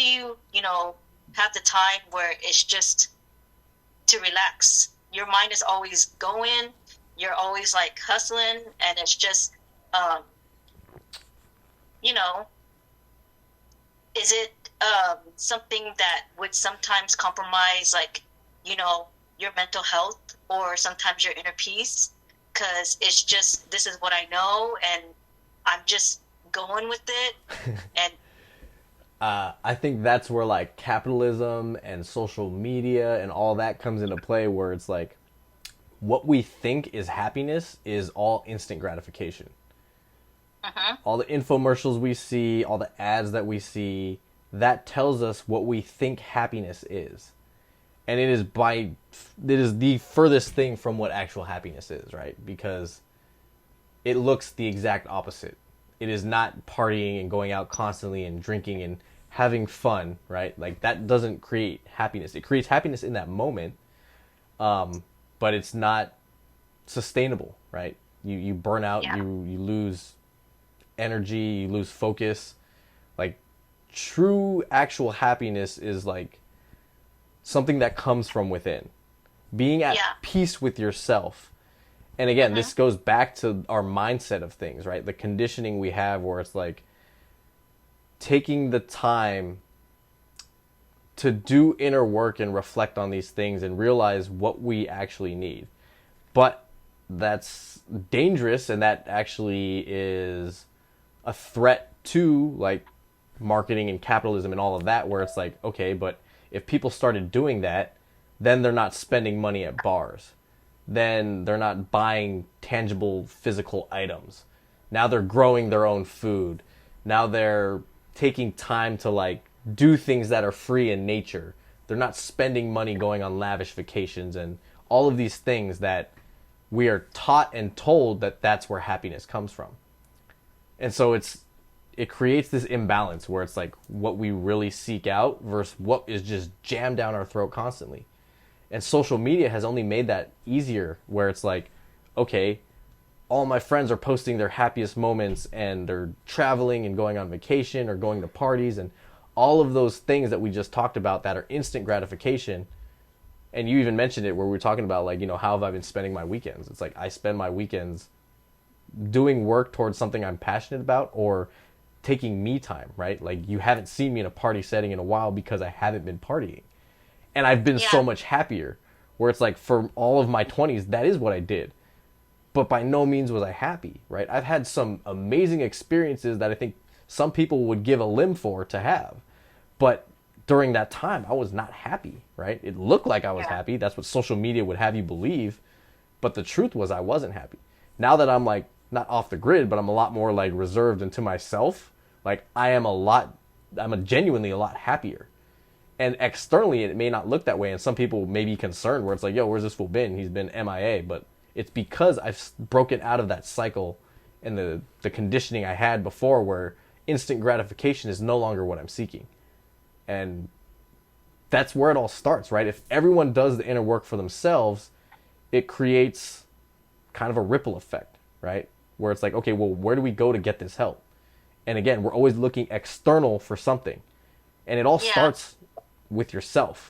do you, have the time where it's just to relax? Your mind is always going, you're always like hustling, and it's just, um, you know, is it something that would sometimes compromise, like, your mental health or sometimes your inner peace? Because it's just, this is what I know, and I'm just going with it. And I think that's where like capitalism and social media and all that comes into play, where it's like what we think is happiness is all instant gratification. uh-huh, All the infomercials we see, all the ads that we see, that tells us what we think happiness is. And it is the furthest thing from what actual happiness is, right? Because it looks the exact opposite. It is not partying and going out constantly and drinking and having fun, right? Like that doesn't create happiness. It creates happiness in that moment, but it's not sustainable, right? You burn out, yeah, you lose energy, you lose focus. Like true actual happiness is like something that comes from within. Being at yeah, peace with yourself. And again, uh-huh, this goes back to our mindset of things, right? The conditioning we have where it's like taking the time to do inner work and reflect on these things and realize what we actually need. But that's dangerous, and that actually is a threat to like marketing and capitalism and all of that, where it's like, okay, but if people started doing that, then they're not spending money at bars. Then they're not buying tangible physical items. Now they're growing their own food. Now they're taking time to like do things that are free in nature. They're not spending money going on lavish vacations and all of these things that we are taught and told that that's where happiness comes from. And so it creates this imbalance where it's like what we really seek out versus what is just jammed down our throat constantly. And social media has only made that easier where it's like, okay, all my friends are posting their happiest moments and they're traveling and going on vacation or going to parties and all of those things that we just talked about that are instant gratification. And you even mentioned it where we were talking about like, how have I been spending my weekends? It's like I spend my weekends doing work towards something I'm passionate about or taking me time, right? Like you haven't seen me in a party setting in a while because I haven't been partying. And I've been so yeah, much happier where it's like for all of my 20s that is what I did, but by no means was I happy, right? I've had some amazing experiences that I think some people would give a limb for to have, but during that time I was not happy, right? It looked like I was yeah, happy, that's what social media would have you believe, but the truth was I wasn't happy. Now that I'm like not off the grid, but I'm a lot more like reserved into myself, like I'm a genuinely a lot happier. And externally it may not look that way, and some people may be concerned where it's like, yo, where's this fool been? He's been MIA. But it's because I've broken out of that cycle and the conditioning I had before where instant gratification is no longer what I'm seeking. And that's where it all starts, right? If everyone does the inner work for themselves, it creates kind of a ripple effect, right? Where it's like, okay, well, where do we go to get this help? And again, we're always looking external for something. And it all yeah. starts with yourself.